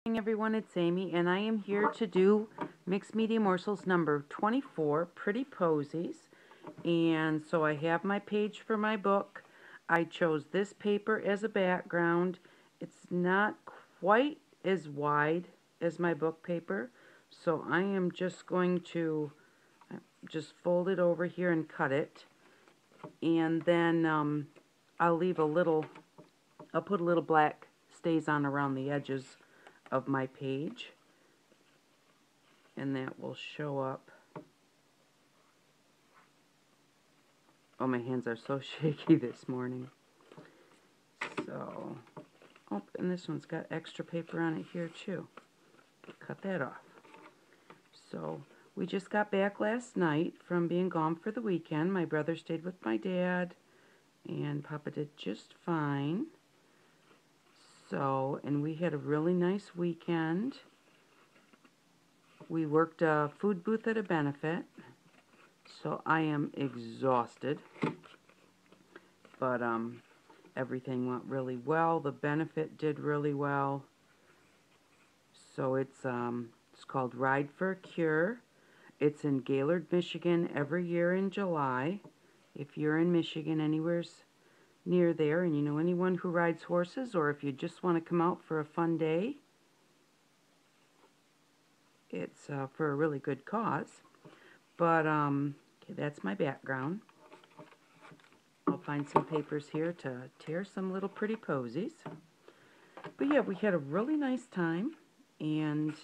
Morning, everyone, it's Amy, and I am here to do Mixed Media Morsels number 24, Pretty Posies. And so I have my page for my book. I chose this paper as a background. It's not quite as wide as my book paper, so I am just going to just fold it over here and cut it. And then I'll put a little black stays on around the edges of my page, and that will show up. Oh, my hands are so shaky this morning. So, oh, and this one's got extra paper on it here too. Cut that off. So, we just got back last night from being gone for the weekend. My brother stayed with my dad, and Papa did just fine. So, and we had a really nice weekend. We worked a food booth at a benefit, so I am exhausted. But everything went really well. The benefit did really well. So it's called Ride for a Cure. It's in Gaylord, Michigan every year in July. If you're in Michigan, anywhere's near there, and you know anyone who rides horses, or if you just want to come out for a fun day, it's for a really good cause. But okay, that's my background. I'll find some papers here to tear some little pretty posies. But yeah, we had a really nice time, and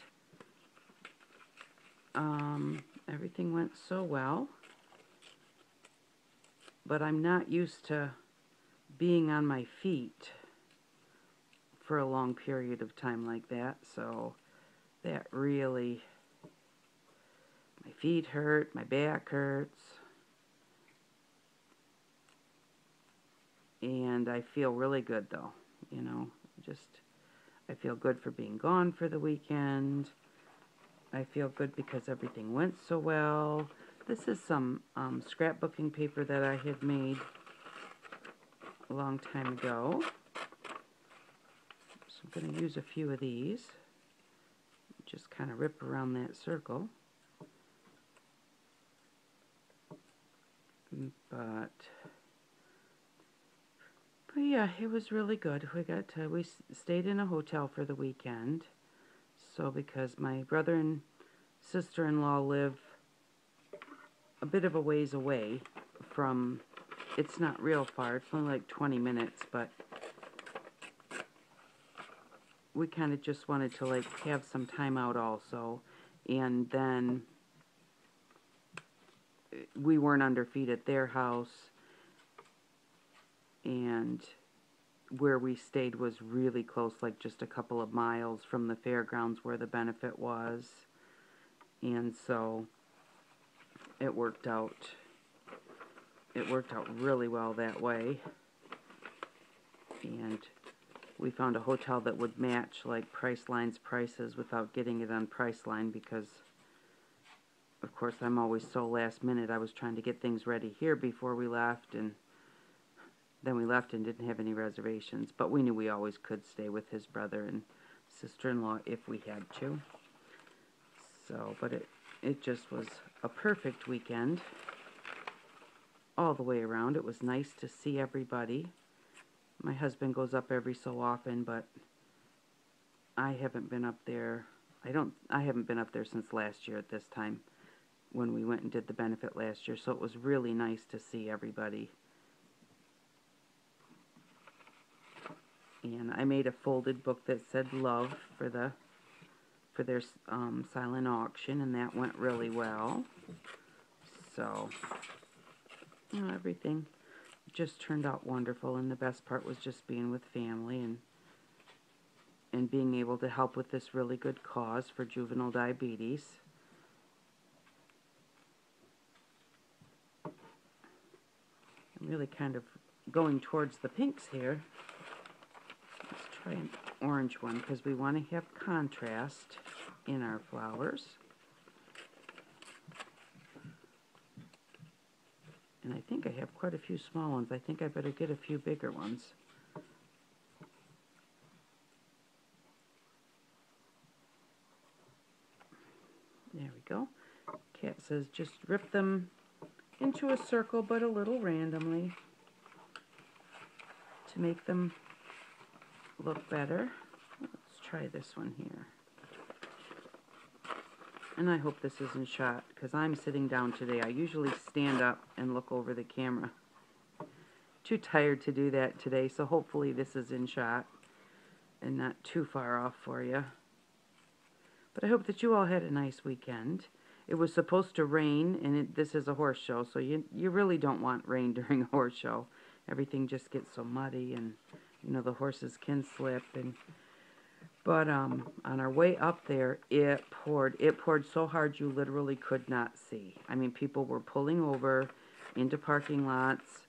everything went so well. But I'm not used to being on my feet for a long period of time like that, so that really, my feet hurt, my back hurts, and I feel really good though, you know, I feel good for being gone for the weekend. I feel good because everything went so well. This is some scrapbooking paper that I had made a long time ago. So I'm going to use a few of these. Just kind of rip around that circle. But yeah, it was really good. We stayed in a hotel for the weekend. So because my brother and sister-in-law live a bit of a ways away from, it's not real far, it's only like 20 minutes, but we kind of just wanted to like have some time out also. And then we weren't under feet at their house, and where we stayed was really close, like just a couple of miles from the fairgrounds where the benefit was. And so it worked out really well that way. And we found a hotel that would match like Priceline's prices without getting it on Priceline, because of course I'm always so last minute. I was trying to get things ready here before we left, and then we left and didn't have any reservations, but we knew we always could stay with his brother and sister-in-law if we had to. So, but it just was a perfect weekend all the way around. It was nice to see everybody. My husband goes up every so often, but I haven't been up there. I haven't been up there since last year at this time when we went and did the benefit last year, so it was really nice to see everybody. And I made a folded book that said love for their silent auction, and that went really well. So, you know, everything just turned out wonderful, and the best part was just being with family and being able to help with this really good cause for juvenile diabetes. I'm really kind of going towards the pinks here. Let's try an orange one because we want to have contrast in our flowers. And I think I have quite a few small ones. I think I better get a few bigger ones. There we go. Cat says just rip them into a circle, but a little randomly to make them look better. Let's try this one here. And I hope this isn't shot, because I'm sitting down today. I usually stand up and look over the camera. Too tired to do that today, so hopefully this is in shot and not too far off for you. But I hope that you all had a nice weekend. It was supposed to rain, and this is a horse show, so you really don't want rain during a horse show. Everything just gets so muddy, and you know the horses can slip. But on our way up there, it poured. It poured so hard you literally could not see. I mean, people were pulling over into parking lots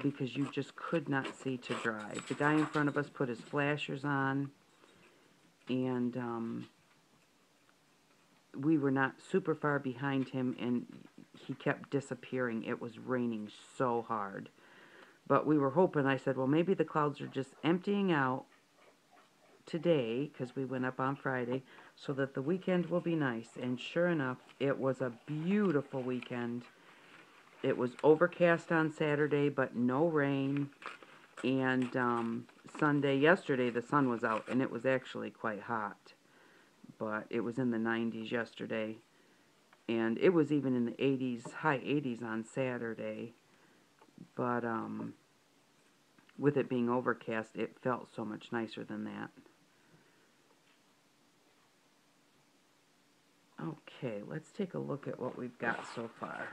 because you just could not see to drive. The guy in front of us put his flashers on, and we were not super far behind him, and he kept disappearing. It was raining so hard. But we were hoping, I said, well, maybe the clouds are just emptying out today, because we went up on Friday, so that the weekend will be nice. And sure enough, it was a beautiful weekend. It was overcast on Saturday, but no rain. And Sunday, yesterday, the sun was out, and it was actually quite hot. But it was in the 90s yesterday. And it was even in the 80s, high 80s on Saturday. But with it being overcast, it felt so much nicer than that. Okay, let's take a look at what we've got so far.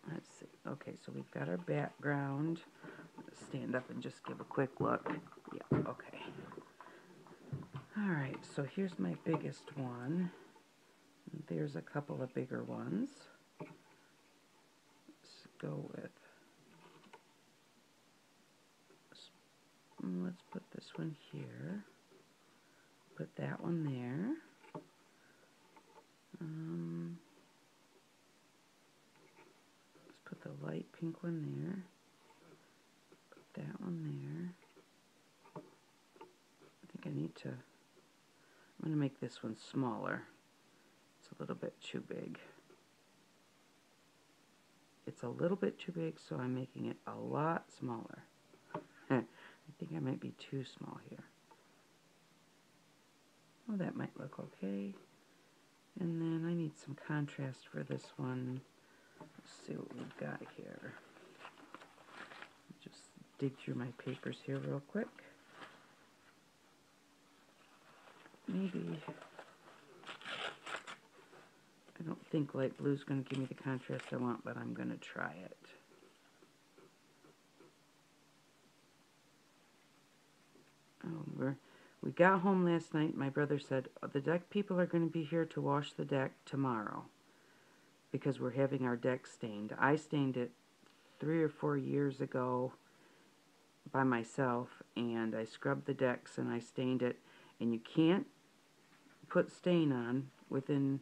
Let's see. Okay, so we've got our background. Let's stand up and just give a quick look. Yeah, okay. Alright, so here's my biggest one. There's a couple of bigger ones. Let's go with... Let's put this one here. Put that one there. Let's put the light pink one there. Put that one there. I think I need to... I'm going to make this one smaller. It's a little bit too big. It's a little bit too big, so I'm making it a lot smaller. I think I might be too small here. Oh, that might look okay. And then I need some contrast for this one. Let's see what we've got here. Just dig through my papers here real quick. Maybe... I don't think light blue is going to give me the contrast I want, but I'm going to try it. Oh, we got home last night. My brother said, the deck people are going to be here to wash the deck tomorrow because we're having our deck stained. I stained it 3 or 4 years ago by myself, and I scrubbed the decks and I stained it. And you can't put stain on within,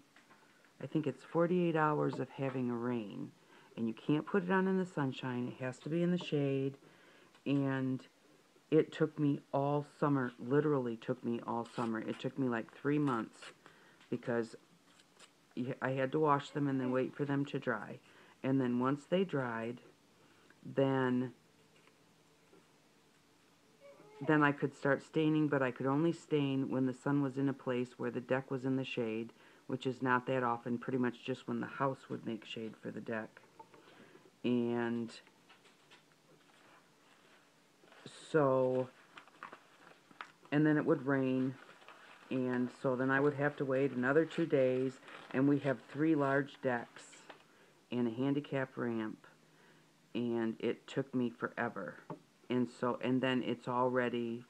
I think it's 48 hours of having a rain. And you can't put it on in the sunshine. It has to be in the shade. And it took me all summer, literally took me all summer. It took me like 3 months because I had to wash them and then wait for them to dry. And then once they dried, then I could start staining, but I could only stain when the sun was in a place where the deck was in the shade, which is not that often, pretty much just when the house would make shade for the deck. And so, and then it would rain, and so then I would have to wait another 2 days, and we have 3 large decks and a handicap ramp, and it took me forever. And so, and then it's already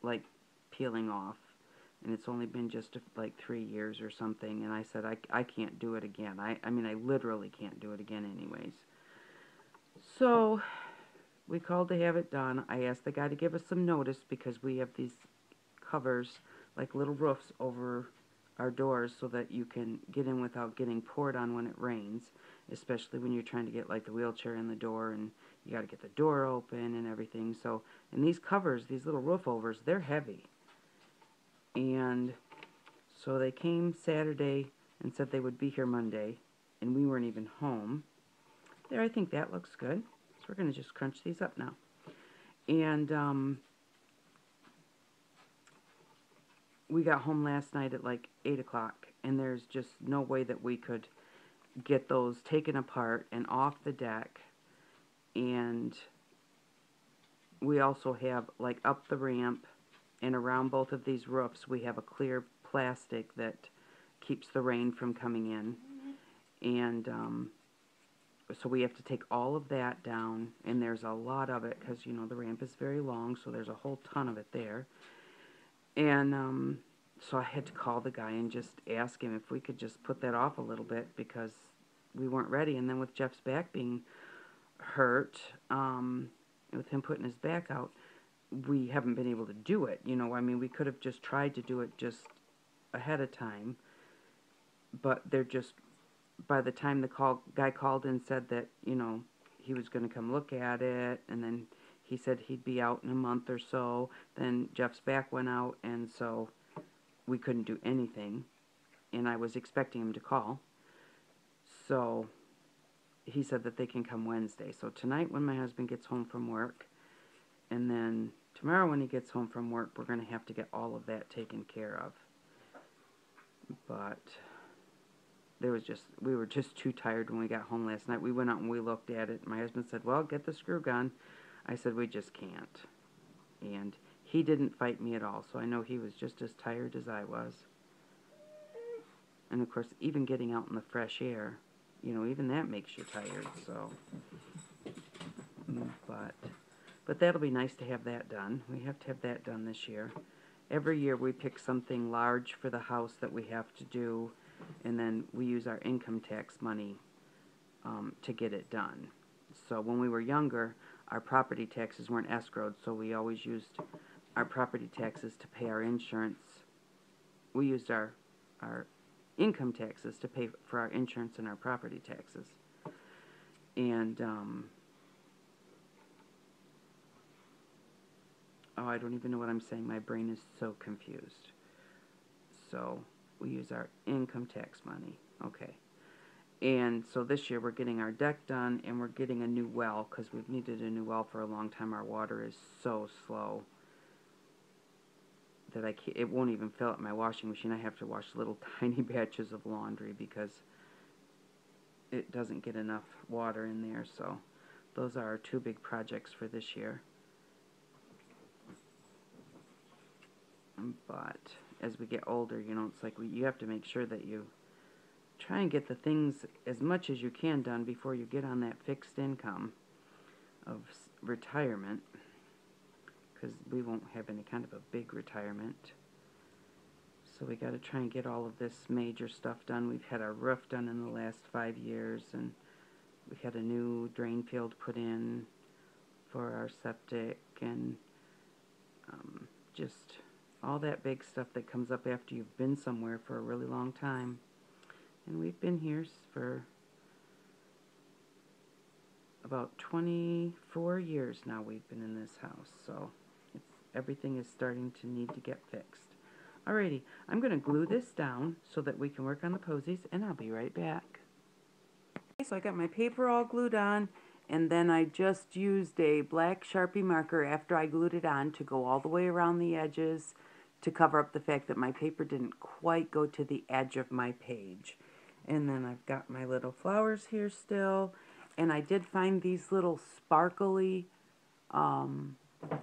like peeling off, and it's only been just like 3 years or something, and I said I can't do it again. I mean, I literally can't do it again anyways. So we called to have it done. I asked the guy to give us some notice because we have these covers, like little roofs over our doors so that you can get in without getting poured on when it rains, especially when you're trying to get like the wheelchair in the door and you got to get the door open and everything. So, and these covers, these little roof overs, they're heavy. And so they came Saturday and said they would be here Monday, and we weren't even home. There, I think that looks good. So we're going to just crunch these up now. And we got home last night at like 8 o'clock, and there's just no way that we could get those taken apart and off the deck. And we also have, like, up the ramp and around both of these roofs, we have a clear plastic that keeps the rain from coming in. And so we have to take all of that down, and there's a lot of it because, you know, the ramp is very long, so there's a whole ton of it there. And so I had to call the guy and just ask him if we could just put that off a little bit because we weren't ready. And then with Jeff's back being hurt, with him putting his back out, we haven't been able to do it. You know, I mean, we could have just tried to do it just ahead of time, but they're just, by the time the guy called and said that, you know, he was going to come look at it, and then he said he'd be out in a month or so, then Jeff's back went out, and so we couldn't do anything, and I was expecting him to call. So he said that they can come Wednesday. So tonight when my husband gets home from work, and then tomorrow when he gets home from work, we're going to have to get all of that taken care of. But we were just too tired when we got home last night. We went out and we looked at it. My husband said, well, get the screw gun. I said, we just can't. And he didn't fight me at all, so I know he was just as tired as I was. And of course, even getting out in the fresh air, you know, even that makes you tired, so. But that'll be nice to have that done. We have to have that done this year. Every year we pick something large for the house that we have to do, and then we use our income tax money to get it done. So when we were younger, our property taxes weren't escrowed, so we always used our property taxes to pay our insurance. We used our income taxes to pay for our insurance and our property taxes. And oh, I don't even know what I'm saying. My brain is so confused. So we use our income tax money. Okay. And so this year we're getting our deck done, and we're getting a new well because we've needed a new well for a long time. Our water is so slow that it won't even fill up my washing machine. I have to wash little tiny batches of laundry because it doesn't get enough water in there. So those are our two big projects for this year. But as we get older, you know, it's like you have to make sure that you try and get the things as much as you can done before you get on that fixed income of retirement, because we won't have any kind of a big retirement. So we got to try and get all of this major stuff done. We've had our roof done in the last 5 years, and we had a new drain field put in for our septic, and just all that big stuff that comes up after you've been somewhere for a really long time. And we've been here for about 24 years now. We've been in this house, so everything is starting to need to get fixed. Alrighty, I'm going to glue this down so that we can work on the posies, and I'll be right back. Okay, so I got my paper all glued on, and then I just used a black Sharpie marker after I glued it on to go all the way around the edges to cover up the fact that my paper didn't quite go to the edge of my page. And then I've got my little flowers here still, and I did find these little sparkly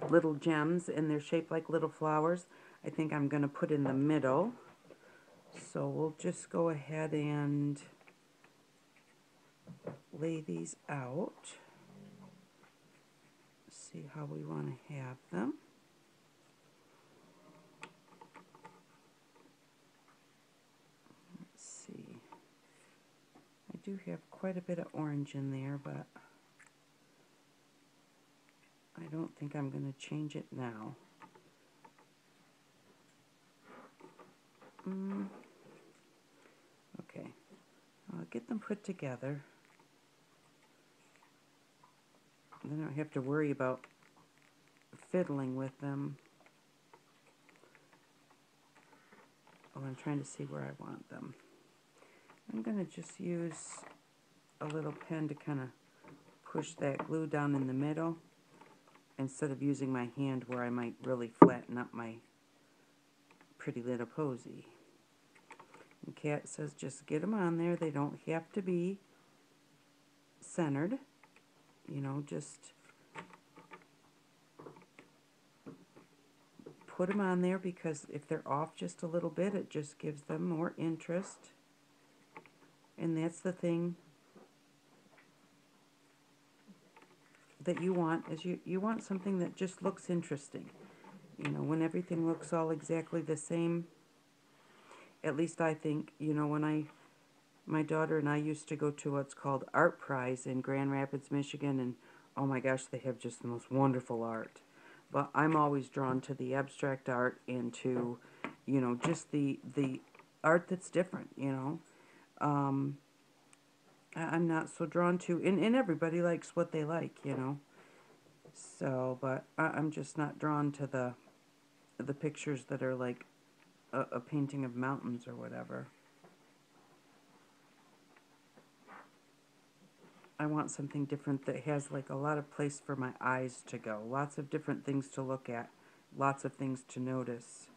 little gems, and they're shaped like little flowers. I think I'm going to put in the middle. So we'll just go ahead and lay these out. See how we want to have them. Let's see. I do have quite a bit of orange in there, but I don't think I'm going to change it now. Okay, I'll get them put together. Then I don't have to worry about fiddling with them. Well, I'm trying to see where I want them. I'm going to just use a little pen to kind of push that glue down in the middle instead of using my hand where I might really flatten up my pretty little posy. And Kat says just get them on there. They don't have to be centered. You know, just put them on there because if they're off just a little bit, it just gives them more interest. And that's the thing that you want, is you want something that just looks interesting. You know, when everything looks all exactly the same, at least I think, you know, when my daughter and I used to go to what's called Art Prize in Grand Rapids, Michigan, and oh my gosh, they have just the most wonderful art. But I'm always drawn to the abstract art and to, you know, just the art that's different, you know. I'm not so drawn to, and everybody likes what they like, you know. So, but I'm just not drawn to the pictures that are like a painting of mountains or whatever. I want something different that has like a lot of place for my eyes to go. Lots of different things to look at. Lots of things to notice.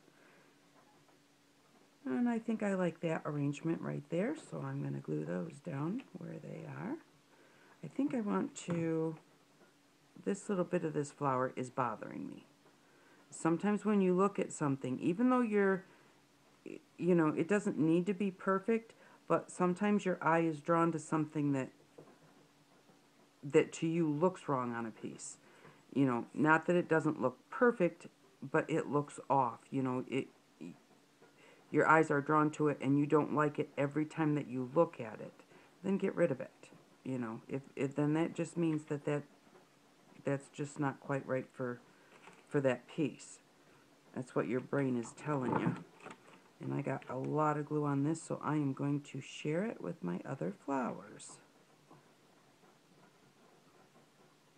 And I think I like that arrangement right there, so I'm going to glue those down where they are. I think I want to, this little bit of this flower is bothering me. Sometimes when you look at something, even though you're, you know, it doesn't need to be perfect, but sometimes your eye is drawn to something that to you looks wrong on a piece. You know, not that it doesn't look perfect, but it looks off. You know, your eyes are drawn to it and you don't like it every time that you look at it. Then get rid of it. You know, if then that just means that's just not quite right for that piece. That's what your brain is telling you. And I got a lot of glue on this, so I am going to share it with my other flowers.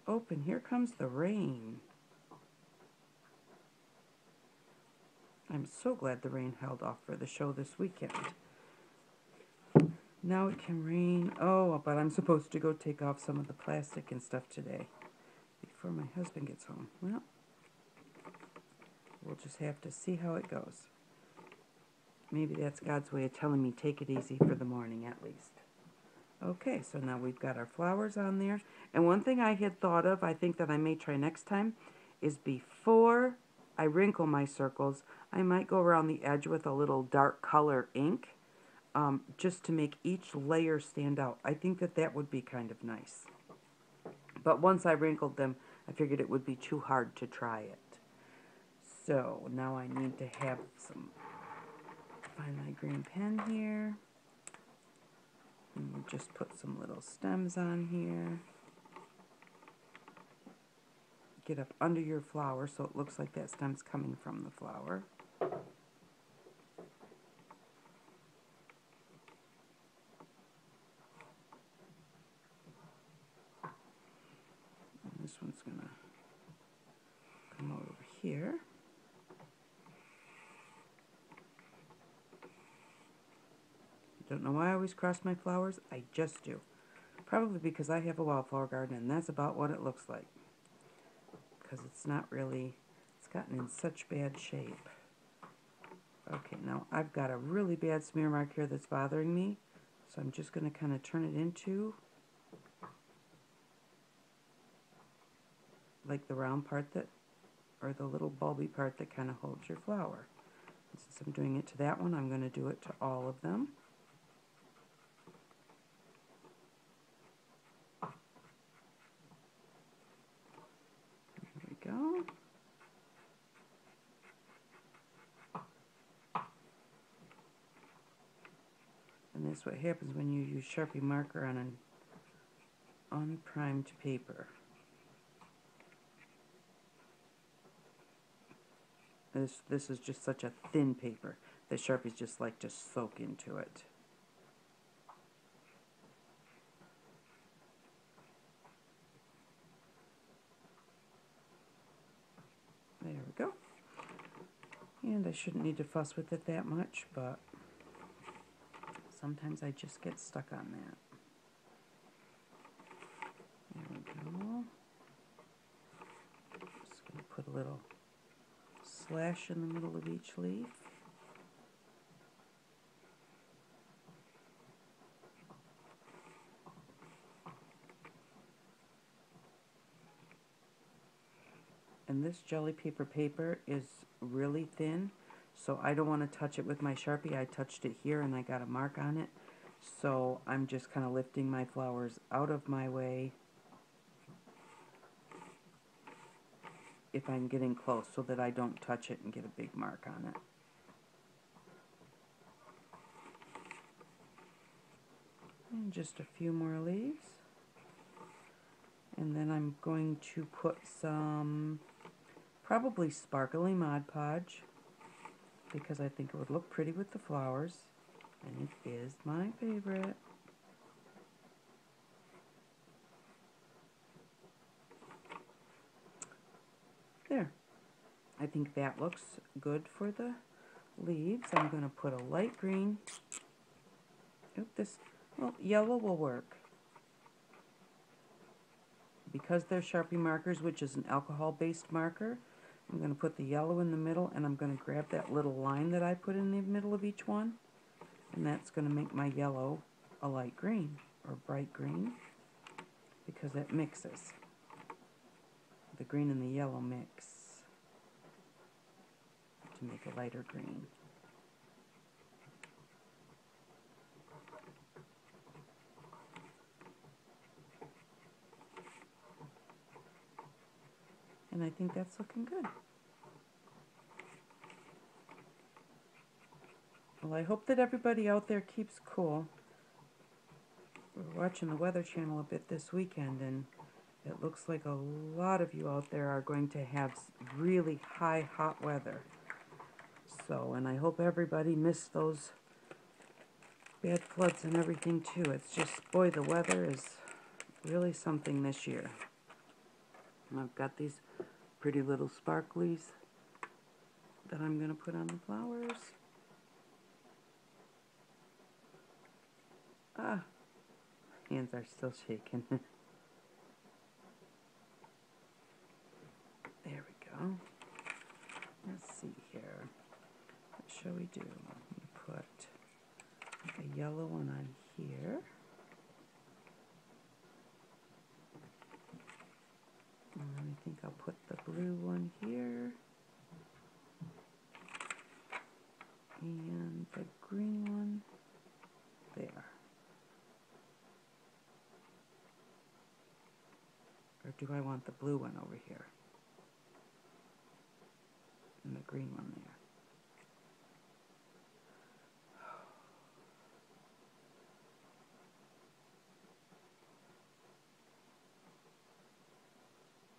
Open, here comes the rain. I'm so glad the rain held off for the show this weekend. Now it can rain. Oh, but I'm supposed to go take off some of the plastic and stuff today before my husband gets home. Well, we'll just have to see how it goes. Maybe that's God's way of telling me take it easy for the morning at least. Okay, so now we've got our flowers on there. And one thing I had thought of, I think that I may try next time, is before I wrinkle my circles, I might go around the edge with a little dark color ink, just to make each layer stand out. I think that that would be kind of nice. But once I wrinkled them, I figured it would be too hard to try it. So now I need to have find my green pen here. And we'll just put some little stems on here. Get up under your flower so it looks like that stem's coming from the flower. And this one's going to come over here. Don't know why I always cross my flowers. I just do. Probably because I have a wildflower garden and that's about what it looks like. Because it's not really, it's gotten in such bad shape. Okay, now I've got a really bad smear mark here that's bothering me. So I'm just going to kind of turn it into like the round part that, or the little bulby part that kind of holds your flower. And since I'm doing it to that one, I'm going to do it to all of them. There we go. And that's what happens when you use Sharpie marker on an unprimed paper. This is just such a thin paper that Sharpies just like to soak into it. There we go. And I shouldn't need to fuss with it that much, but sometimes I just get stuck on that. There we go. Just going to put a little slash in the middle of each leaf. And this jelly paper is really thin, so I don't want to touch it with my Sharpie. I touched it here and I got a mark on it. So I'm just kind of lifting my flowers out of my way if I'm getting close so that I don't touch it and get a big mark on it. And just a few more leaves. And then I'm going to put some probably sparkly Mod Podge because I think it would look pretty with the flowers. And it is my favorite. There. I think that looks good for the leaves. I'm going to put a light green. Well, yellow will work. Because they're Sharpie markers, which is an alcohol-based marker, I'm going to put the yellow in the middle, and I'm going to grab that little line that I put in the middle of each one, and that's going to make my yellow a light green, or bright green, because it mixes. The green and the yellow mix to make a lighter green. And I think that's looking good. Well, I hope that everybody out there keeps cool. We're watching the Weather Channel a bit this weekend, and it looks like a lot of you out there are going to have really high hot weather. So, and I hope everybody missed those bad floods and everything too. It's just, boy, the weather is really something this year. And I've got these pretty little sparklies that I'm going to put on the flowers. Ah, hands are still shaking. There we go. Let's see here. What shall we do? Put a yellow one on here. And I think I'll put the blue one here. And the green one there. Or do I want the blue one over here? And the green one there.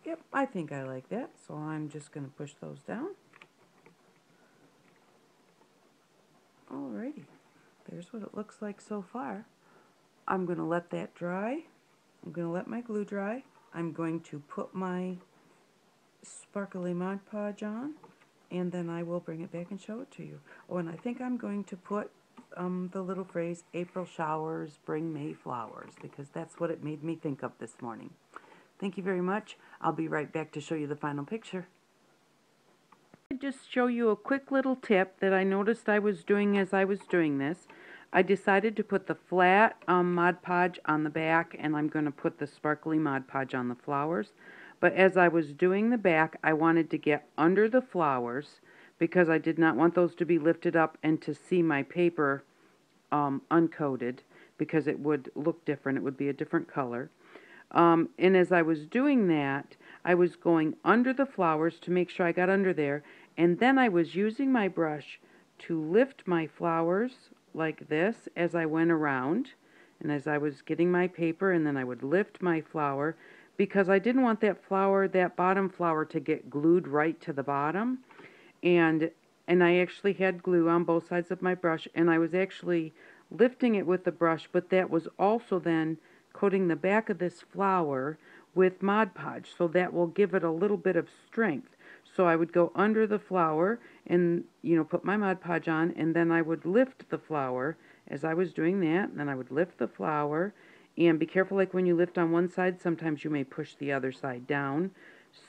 Yep, I think I like that, so I'm just going to push those down. Alrighty, there's what it looks like so far. I'm going to let that dry. I'm going to let my glue dry. I'm going to put my sparkly Mod Podge on, and then I will bring it back and show it to you. Oh, and I think I'm going to put the little phrase, April showers bring May flowers, because that's what it made me think of this morning. Thank you very much. I'll be right back to show you the final picture. I'll just show you a quick little tip that I noticed I was doing as I was doing this. I decided to put the flat Mod Podge on the back, and I'm going to put the sparkly Mod Podge on the flowers. But as I was doing the back, I wanted to get under the flowers because I did not want those to be lifted up and to see my paper uncoated, because it would look different. It would be a different color. And as I was doing that, I was going under the flowers to make sure I got under there, and then I was using my brush to lift my flowers like this as I went around, and as I was getting my paper, and then I would lift my flower, because I didn't want that flower, that bottom flower, to get glued right to the bottom. And I actually had glue on both sides of my brush, and I was actually lifting it with the brush, but that was also then coating the back of this flower with Mod Podge, so that will give it a little bit of strength. So I would go under the flower and, put my Mod Podge on, and then I would lift the flower as I was doing that, and then I would lift the flower, and be careful, like when you lift on one side, sometimes you may push the other side down.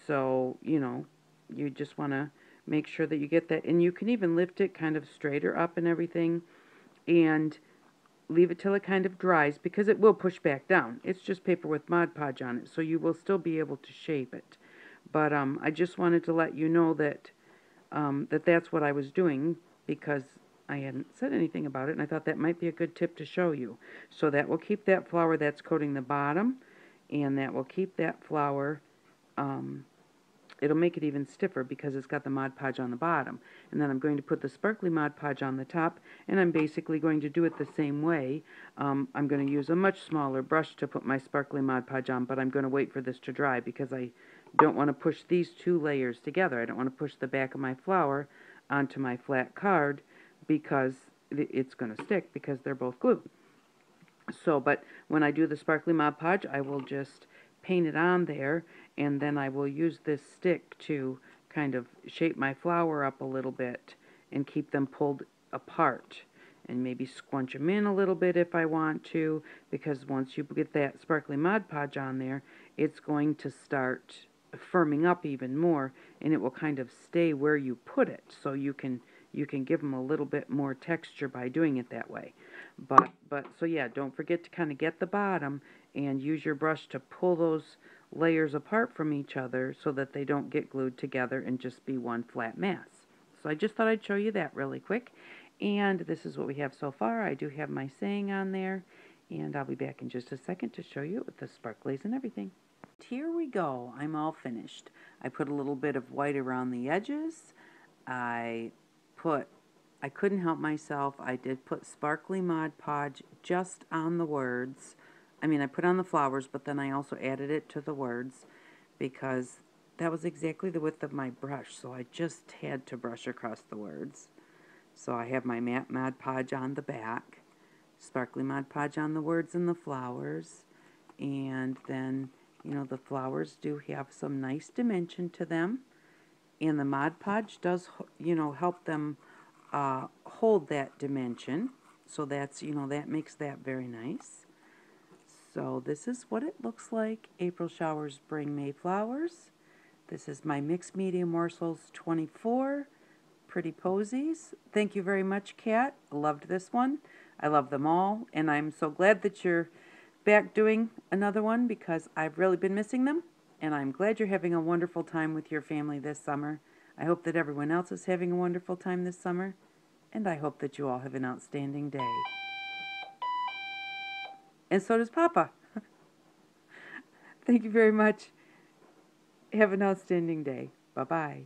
So, you just want to make sure that you get that, and you can even lift it kind of straighter up and everything, and leave it till it kind of dries, because it will push back down. It's just paper with Mod Podge on it, so you will still be able to shape it. But I just wanted to let you know that that's what I was doing, because I hadn't said anything about it, and I thought that might be a good tip to show you. So that will keep that flower that's coating the bottom, and that will keep that flower, it'll make it even stiffer because it's got the Mod Podge on the bottom. And then I'm going to put the sparkly Mod Podge on the top, and I'm basically going to do it the same way. I'm going to use a much smaller brush to put my sparkly Mod Podge on, but I'm going to wait for this to dry because I don't want to push these two layers together. I don't want to push the back of my flower onto my flat card because it's going to stick, because they're both glue. So, but when I do the sparkly Mod Podge, I will just paint it on there, and then I will use this stick to kind of shape my flower up a little bit and keep them pulled apart, and maybe squunch them in a little bit if I want to, because once you get that sparkly Mod Podge on there, it's going to start firming up even more, and it will kind of stay where you put it, so you can give them a little bit more texture by doing it that way. But so yeah, don't forget to kind of get the bottom and use your brush to pull those layers apart from each other so that they don't get glued together and just be one flat mass. So I just thought I'd show you that really quick. And this is what we have so far. I do have my saying on there, and I'll be back in just a second to show you with the sparklies and everything. Here we go. I'm all finished. I put a little bit of white around the edges. I couldn't help myself. I did put sparkly Mod Podge just on the words. I mean, I put on the flowers, but then I also added it to the words because that was exactly the width of my brush, so I just had to brush across the words. So I have my matte Mod Podge on the back, sparkly Mod Podge on the words and the flowers, and then, the flowers do have some nice dimension to them, and the Mod Podge does, help them hold that dimension. So that's, that makes that very nice. So this is what it looks like. April showers bring May flowers. This is my Mixed Media Morsels 24 Pretty Posies. Thank you very much, Kat. I loved this one. I love them all, and I'm so glad that you're back doing another one because I've really been missing them, and I'm glad you're having a wonderful time with your family this summer. I hope that everyone else is having a wonderful time this summer, and I hope that you all have an outstanding day. And so does Papa. Thank you very much. Have an outstanding day. Bye-bye.